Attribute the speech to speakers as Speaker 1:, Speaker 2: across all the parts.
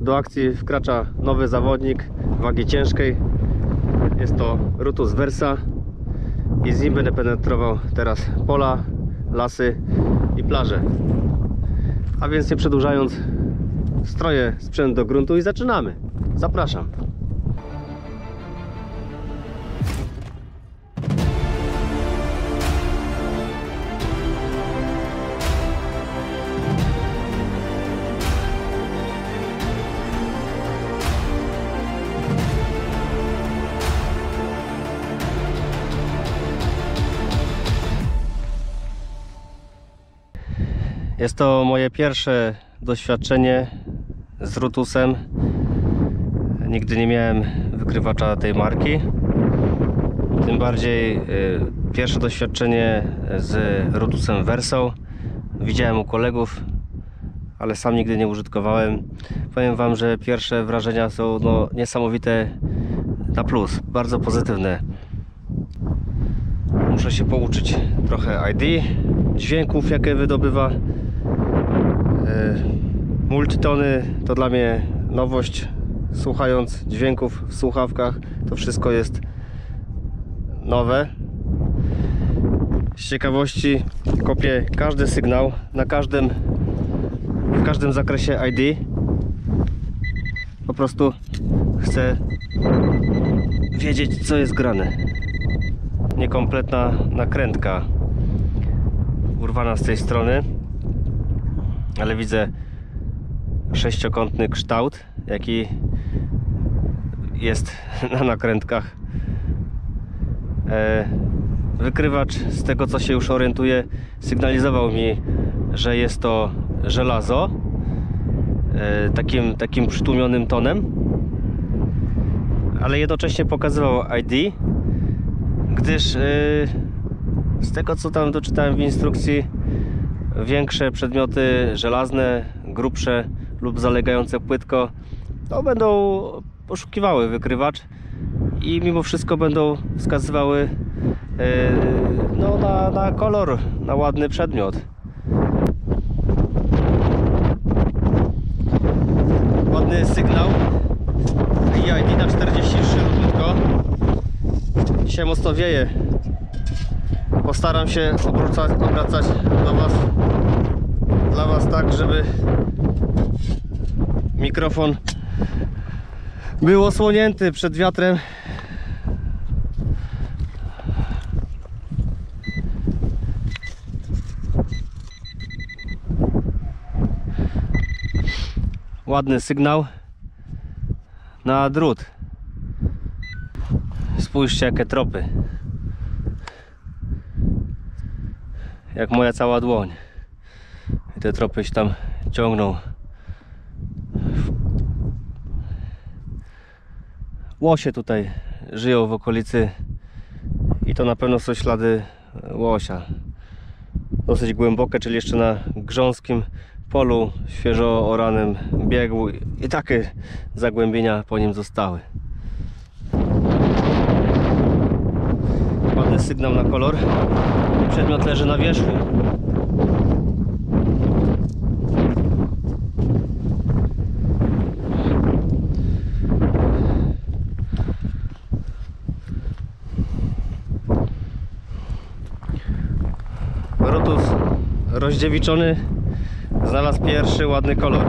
Speaker 1: Do akcji wkracza nowy zawodnik wagi ciężkiej. Jest to Rutus Versa i z nim będę penetrował teraz pola, lasy i plaże. A więc nie przedłużając, stroję sprzęt do gruntu i zaczynamy. Zapraszam. Jest to moje pierwsze doświadczenie z Rutusem. Nigdy nie miałem wykrywacza tej marki. Tym bardziej pierwsze doświadczenie z Rutusem Versą. Widziałem u kolegów, ale sam nigdy nie użytkowałem. Powiem wam, że pierwsze wrażenia są niesamowite na plus, bardzo pozytywne. Muszę się pouczyć trochę ID, dźwięków jakie wydobywa. Multitony to dla mnie nowość. Słuchając dźwięków w słuchawkach, to wszystko jest nowe. Z ciekawości kopię każdy sygnał w każdym zakresie ID. Po prostu chcę wiedzieć, co jest grane. Niekompletna nakrętka urwana z tej strony, ale widzę sześciokątny kształt, jaki jest na nakrętkach. Wykrywacz, z tego co się już orientuję, sygnalizował mi, że jest to żelazo takim przytłumionym tonem, ale jednocześnie pokazywał ID, gdyż z tego co tam doczytałem w instrukcji, większe przedmioty żelazne, grubsze lub zalegające płytko, to będą poszukiwały wykrywacz i mimo wszystko będą wskazywały na kolor, na ładny przedmiot. Ładny sygnał EID na 43 lutko. Dzisiaj mocno wieje. Postaram się obracać dla was tak, żeby mikrofon był osłonięty przed wiatrem. Ładny sygnał na drut. Spójrzcie, jakie tropy. Jak moja cała dłoń. I te tropy się tam ciągną. Łosie tutaj żyją w okolicy i to na pewno są ślady łosia. Dosyć głębokie, czyli jeszcze na grząskim polu świeżo oranym biegł i takie zagłębienia po nim zostały. Ładny sygnał na kolor. Przedmiot leży na wierzchu. Rutus rozdziewiczony znalazł pierwszy ładny kolor.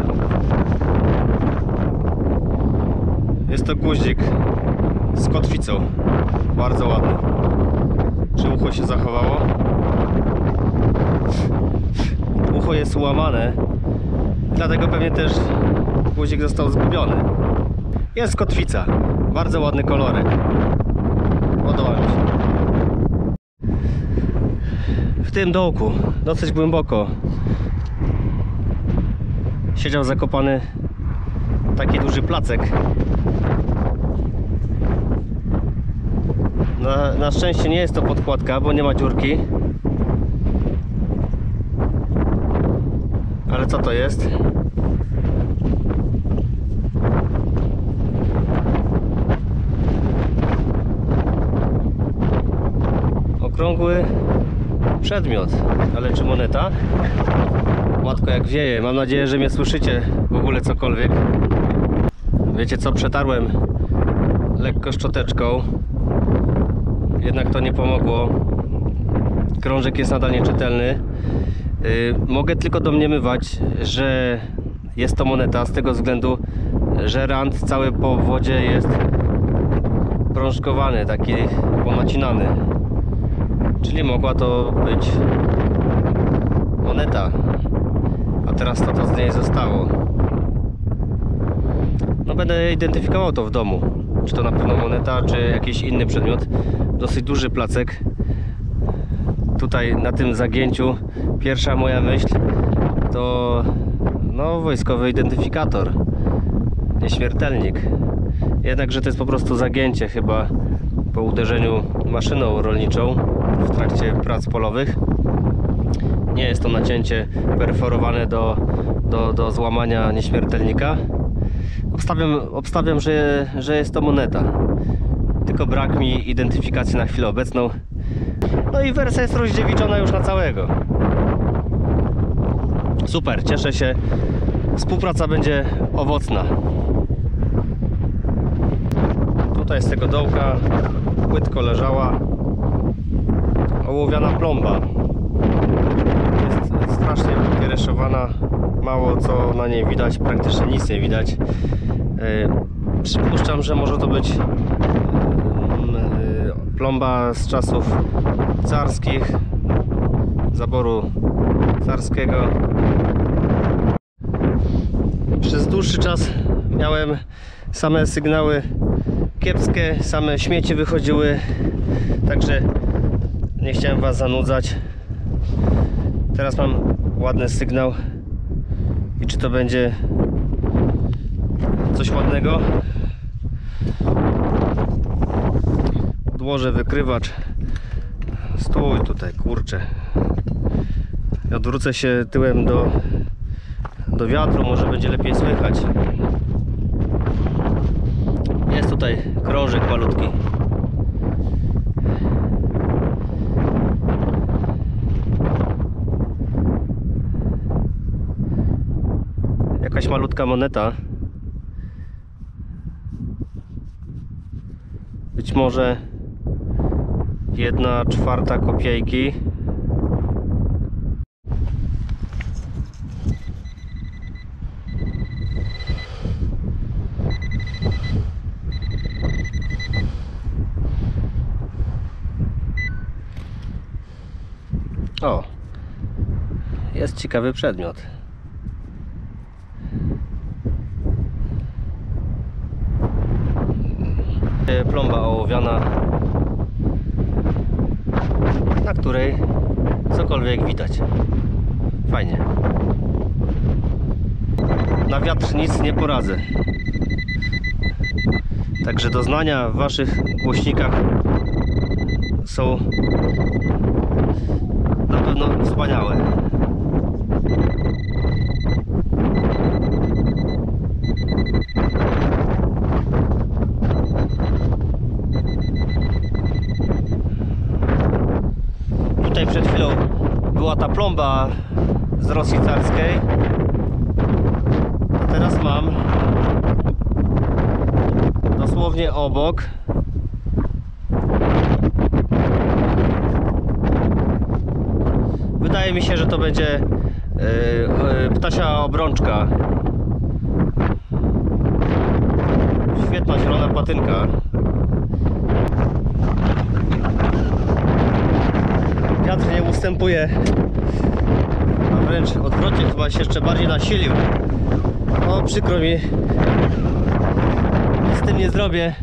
Speaker 1: Jest to guzik z kotwicą. Bardzo ładny. Czy ucho się zachowało? Ucho jest łamane, dlatego pewnie też guzik został zgubiony. Jest kotwica. Bardzo ładny kolorek. Podoba mi się. W tym dołku, dosyć głęboko, siedział zakopany taki duży placek. Na szczęście nie jest to podkładka, bo nie ma dziurki. Ale co to jest? Okrągły przedmiot, ale czy moneta? Matko, jak wieje. Mam nadzieję, że mnie słyszycie w ogóle cokolwiek. Wiecie co? Przetarłem lekko szczoteczką. Jednak to nie pomogło. Krążek jest nadal nieczytelny. Mogę tylko domniemywać, że jest to moneta z tego względu, że rand cały po wodzie jest prążkowany, taki ponacinany. Czyli mogła to być moneta. A teraz to z niej zostało. No będę identyfikował to w domu. Czy to na pewno moneta, czy jakiś inny przedmiot. Dosyć duży placek. Tutaj na tym zagięciu pierwsza moja myśl to no, wojskowy identyfikator, nieśmiertelnik. Jednakże to jest po prostu zagięcie chyba po uderzeniu maszyną rolniczą w trakcie prac polowych. Nie jest to nacięcie perforowane do złamania nieśmiertelnika. Obstawiam, że jest to moneta. Tylko brak mi identyfikacji na chwilę obecną. No i wersja jest rozdziewiczona już na całego. Super, cieszę się. Współpraca będzie owocna. Tutaj z tego dołka płytko leżała ołowiana plomba. Jest strasznie piereszowana. Mało co na niej widać, praktycznie nic nie widać. Przypuszczam, że może to być plomba z czasów carskich, zaboru carskiego. Przez dłuższy czas miałem same sygnały kiepskie, same śmieci wychodziły, także nie chciałem was zanudzać. Teraz mam ładny sygnał i czy to będzie coś ładnego? Odłożę wykrywacz. Stój tutaj, kurczę. Odwrócę się tyłem do wiatru, może będzie lepiej słychać. Jest tutaj krążek malutki. Jakaś malutka moneta. Być może 1/4 kopiejki. O, jest ciekawy przedmiot. Plomba ołowiana, na której cokolwiek widać. Fajnie. Na wiatr nic nie poradzę. Także doznania w waszych głośnikach są na pewno wspaniałe. Tutaj przed chwilą była ta plomba z Rosji carskiej. A teraz mam dosłownie obok wydaje mi się, że to będzie ptasia obrączka. Świetna zielona patynka. Wiatr nie ustępuje, a wręcz odwrotnie, chyba się jeszcze bardziej nasilił. O, przykro mi, nic z tym nie zrobię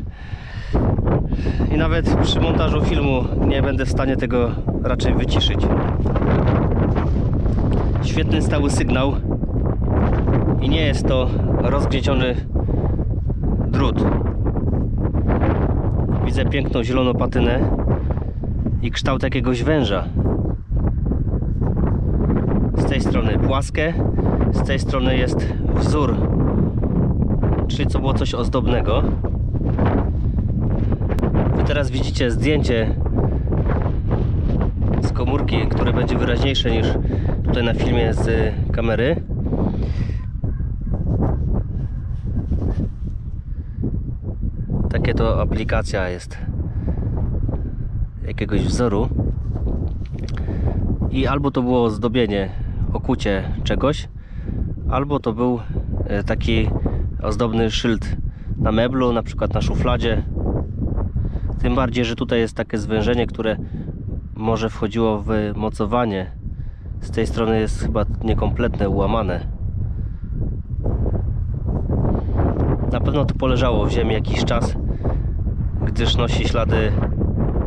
Speaker 1: i nawet przy montażu filmu nie będę w stanie tego raczej wyciszyć. Świetny stały sygnał i nie jest to rozgnieciony drut. Widzę piękną zieloną patynę i kształt jakiegoś węża. Z tej strony płaskie, z tej strony jest wzór, czyli co było coś ozdobnego. Wy teraz widzicie zdjęcie z komórki, które będzie wyraźniejsze tutaj na filmie z kamery. Takie to aplikacja jest jakiegoś wzoru i albo to było zdobienie, okucie czegoś, albo to był taki ozdobny szyld na meblu, na przykład na szufladzie. Tym bardziej, że tutaj jest takie zwężenie, które może wchodziło w mocowanie. Z tej strony jest chyba niekompletne, ułamane. Na pewno to poleżało w ziemi jakiś czas, gdyż nosi ślady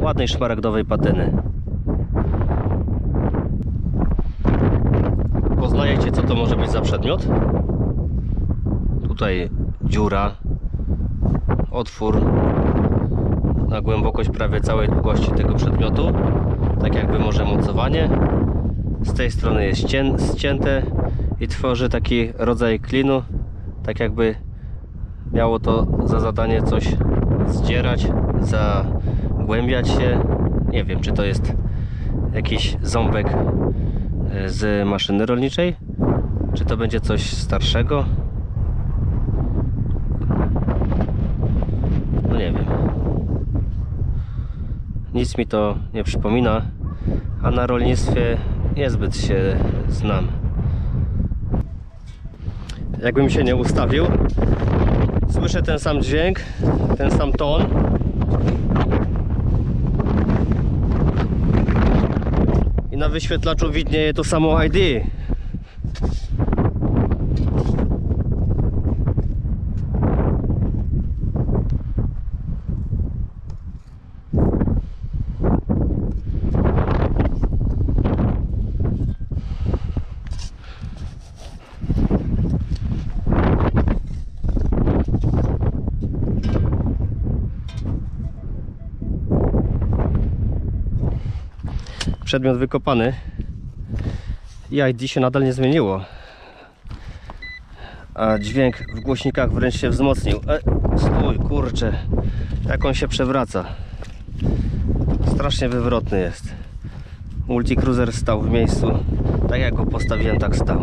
Speaker 1: ładnej szmaragdowej patyny. Poznajecie, co to może być za przedmiot? Tutaj dziura, otwór na głębokość prawie całej długości tego przedmiotu, tak jakby może mocowanie. Z tej strony jest ścięte i tworzy taki rodzaj klinu, tak jakby miało to za zadanie coś zdzierać, zagłębiać się. Nie wiem, czy to jest jakiś ząbek z maszyny rolniczej, czy to będzie coś starszego. No nie wiem. Nic mi to nie przypomina, a na rolnictwie niezbyt się znam. Jakbym się nie ustawił, słyszę ten sam dźwięk, ten sam ton. I na wyświetlaczu widnieje to samo ID. Przedmiot wykopany i ID się nadal nie zmieniło, a dźwięk w głośnikach wręcz się wzmocnił. Stój, kurczę, jak on się przewraca. Strasznie wywrotny jest. Multicruiser stał w miejscu, tak jak go postawiłem, tak stał.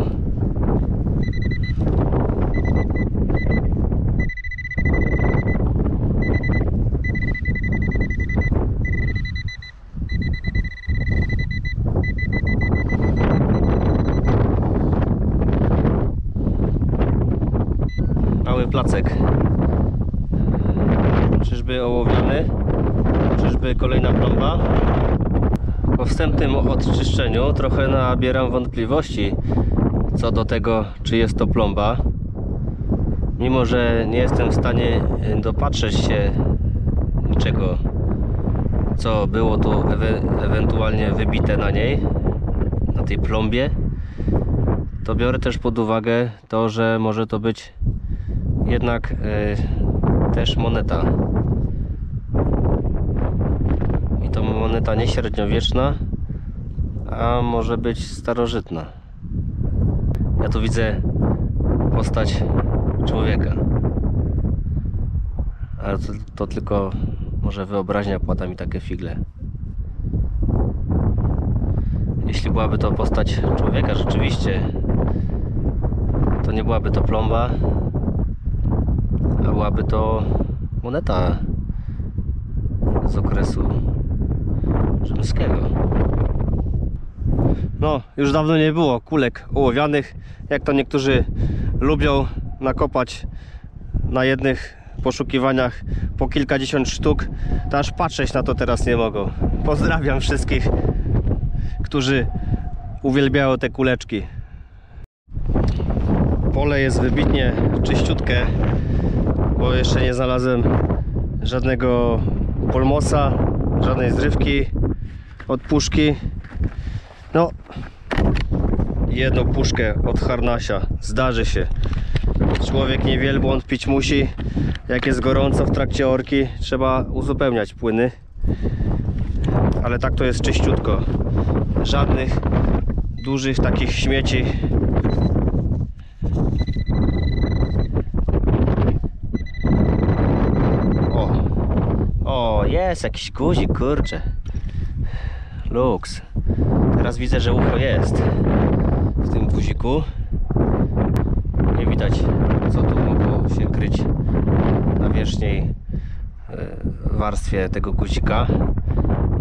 Speaker 1: Mały placek. Czyżby ołowiany? Czyżby kolejna plomba? Po wstępnym odczyszczeniu trochę nabieram wątpliwości co do tego, czy jest to plomba. Mimo że nie jestem w stanie dopatrzeć się niczego, co było tu ewentualnie wybite na niej, na tej plombie, to biorę też pod uwagę to, że może to być jednak też moneta. I to moneta nie średniowieczna, a może być starożytna. Ja tu widzę postać człowieka, ale to tylko może wyobraźnia płata mi takie figle. Jeśli byłaby to postać człowieka rzeczywiście, to nie byłaby to plomba, a byłaby to moneta z okresu rzymskiego. No, już dawno nie było kulek ołowianych, jak to niektórzy lubią nakopać na jednych poszukiwaniach po kilkadziesiąt sztuk, to aż patrzeć na to teraz nie mogą. Pozdrawiam wszystkich, którzy uwielbiają te kuleczki. Pole jest wybitnie czyściutkie, bo jeszcze nie znalazłem żadnego polmosa, żadnej zrywki od puszki. No, jedną puszkę od harnasia, zdarzy się. Człowiek nie wielbłąd, pić musi. Jak jest gorąco w trakcie orki, trzeba uzupełniać płyny. Ale tak to jest czyściutko. Żadnych dużych takich śmieci. O, jest jakiś guzik, kurczę. Luks. Teraz widzę, że ucho jest. guziku. Nie widać, co tu mogło się kryć na wierzchniej warstwie tego guzika.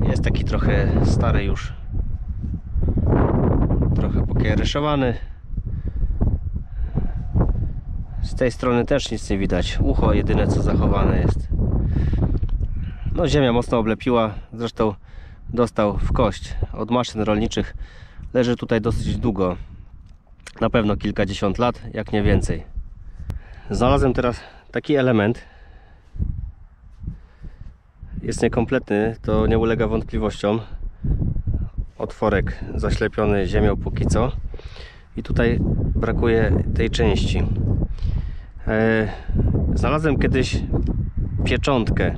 Speaker 1: Jest taki trochę stary już, trochę pokiereszowany. Z tej strony też nic nie widać. Ucho jedyne co zachowane jest. No, ziemia mocno oblepiła, zresztą dostał w kość od maszyn rolniczych. Leży tutaj dosyć długo, na pewno kilkadziesiąt lat, jak nie więcej. Znalazłem teraz taki element. Jest niekompletny, to nie ulega wątpliwościom. Otworek zaślepiony ziemią póki co. I tutaj brakuje tej części. Znalazłem kiedyś pieczątkę.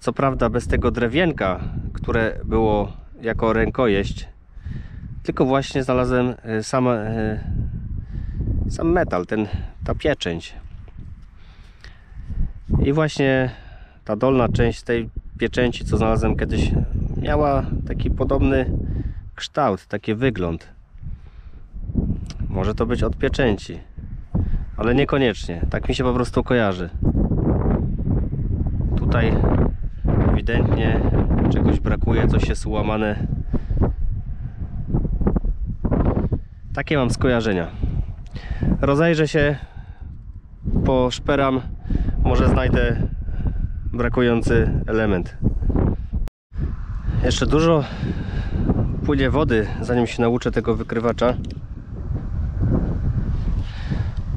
Speaker 1: Co prawda bez tego drewienka, które było jako rękojeść, tylko właśnie znalazłem sam metal, ta pieczęć. I właśnie ta dolna część tej pieczęci, co znalazłem kiedyś, miała taki podobny kształt, taki wygląd. Może to być od pieczęci, ale niekoniecznie. Tak mi się po prostu kojarzy. Tutaj ewidentnie czegoś brakuje, coś jest ułamane. Takie mam skojarzenia. Rozejrzę się, poszperam, może znajdę brakujący element. Jeszcze dużo płynie wody, zanim się nauczę tego wykrywacza.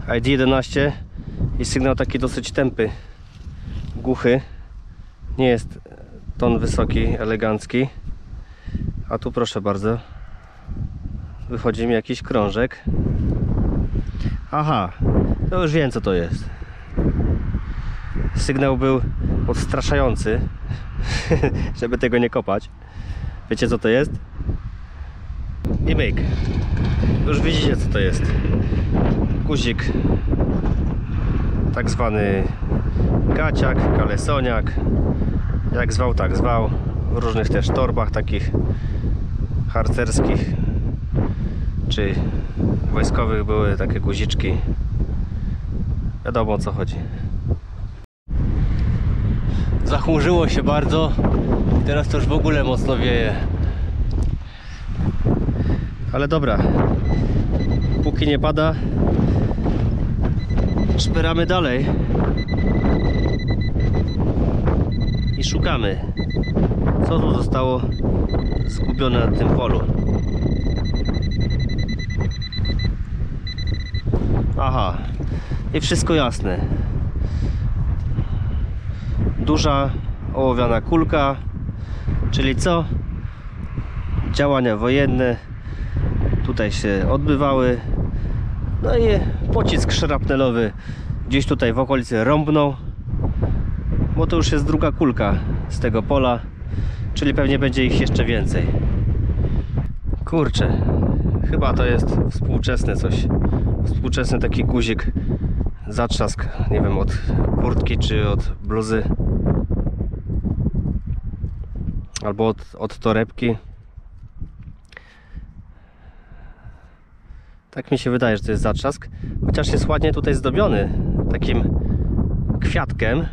Speaker 1: ID11 i sygnał taki dosyć tępy, głuchy. Nie jest ton wysoki, elegancki. A tu proszę bardzo, wychodzi mi jakiś krążek. Aha, to już wiem co to jest. Sygnał był odstraszający, żeby tego nie kopać. Wiecie co to jest? I myk. Już widzicie co to jest. Guzik, tak zwany gaciak, kalesoniak, jak zwał tak zwał, w różnych też torbach takich harcerskich czy wojskowych były takie guziczki. Wiadomo o co chodzi. Zachmurzyło się bardzo i teraz to już w ogóle mocno wieje. Ale dobra, póki nie pada, szperamy dalej i szukamy, co tu zostało zgubione na tym polu. Aha, i wszystko jasne. Duża ołowiana kulka, czyli co? Działania wojenne tutaj się odbywały. No i pocisk szrapnelowy gdzieś tutaj w okolicy rąbnął, bo to już jest druga kulka z tego pola, czyli pewnie będzie ich jeszcze więcej. Kurczę, chyba to jest współczesne coś. Współczesny taki guzik, zatrzask, nie wiem, od kurtki czy od bluzy, albo od torebki. Tak mi się wydaje, że to jest zatrzask, chociaż jest ładnie tutaj zdobiony takim kwiatkiem,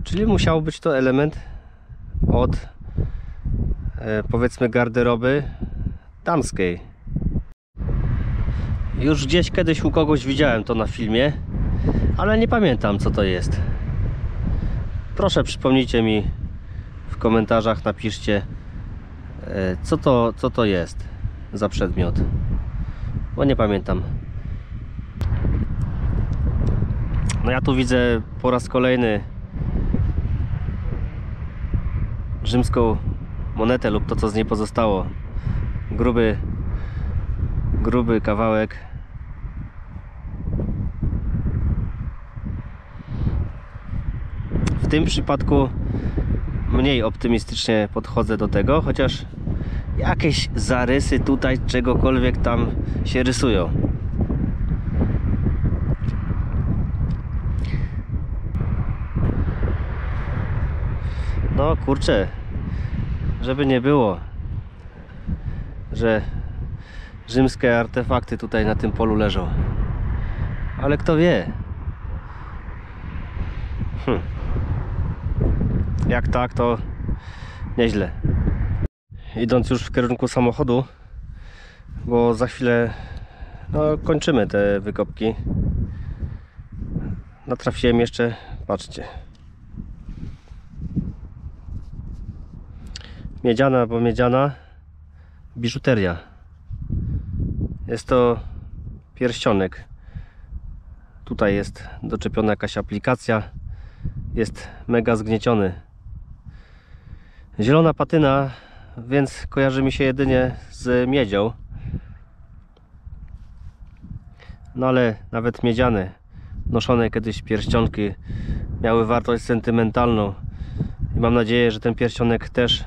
Speaker 1: czyli musiał być to element od powiedzmy garderoby damskiej. Już gdzieś kiedyś u kogoś widziałem to na filmie, ale nie pamiętam co to jest. Proszę przypomnijcie mi w komentarzach, napiszcie co to jest za przedmiot, bo nie pamiętam. No ja tu widzę po raz kolejny rzymską monetę lub to co z niej pozostało. Gruby kawałek. W tym przypadku mniej optymistycznie podchodzę do tego, chociaż jakieś zarysy tutaj czegokolwiek tam się rysują. No kurczę, żeby nie było, że rzymskie artefakty tutaj na tym polu leżą. Ale kto wie? Jak tak, to nieźle. Idąc już w kierunku samochodu, bo za chwilę kończymy te wykopki. Natrafiłem jeszcze, patrzcie, miedziana, bo miedziana biżuteria. Jest to pierścionek. Tutaj jest doczepiona jakaś aplikacja. Jest mega zgnieciony. Zielona patyna, więc kojarzy mi się jedynie z miedzią. No ale nawet miedziane, noszone kiedyś pierścionki miały wartość sentymentalną. I mam nadzieję, że ten pierścionek też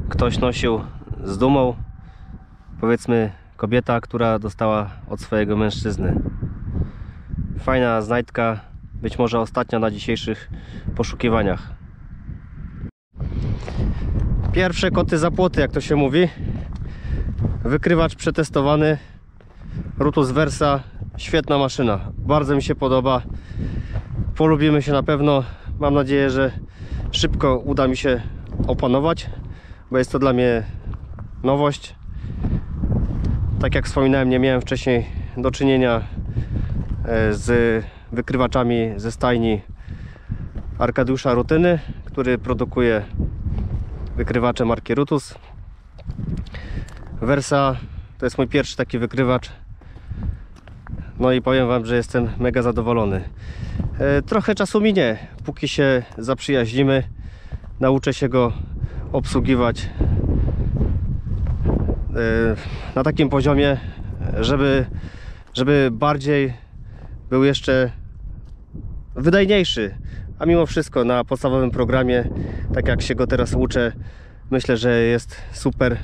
Speaker 1: ktoś nosił z dumą. Powiedzmy kobieta, która dostała od swojego mężczyzny. Fajna znajdka, być może ostatnia na dzisiejszych poszukiwaniach. Pierwsze koty za płoty, jak to się mówi. Wykrywacz przetestowany, Rutus Versa, świetna maszyna, bardzo mi się podoba. Polubimy się na pewno. Mam nadzieję, że szybko uda mi się opanować, bo jest to dla mnie nowość. Tak jak wspominałem, nie miałem wcześniej do czynienia z wykrywaczami ze stajni Arkadiusza Rutyny, który produkuje wykrywacze marki Rutus. Versa to jest mój pierwszy taki wykrywacz. No i powiem wam, że jestem mega zadowolony. Trochę czasu minie, póki się zaprzyjaźnimy. Nauczę się go obsługiwać na takim poziomie, żeby bardziej był jeszcze wydajniejszy. A mimo wszystko na podstawowym programie, tak jak się go teraz uczę, myślę, że jest super.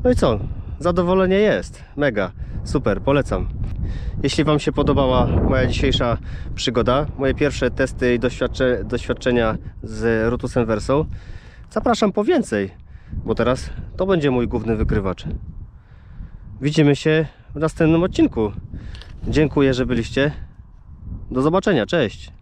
Speaker 1: No i co? Zadowolenie jest. Mega. Super. Polecam. Jeśli wam się podobała moja dzisiejsza przygoda, moje pierwsze testy i doświadczenia z Rutusem Versą, zapraszam po więcej, bo teraz to będzie mój główny wykrywacz. Widzimy się w następnym odcinku. Dziękuję, że byliście. Do zobaczenia. Cześć.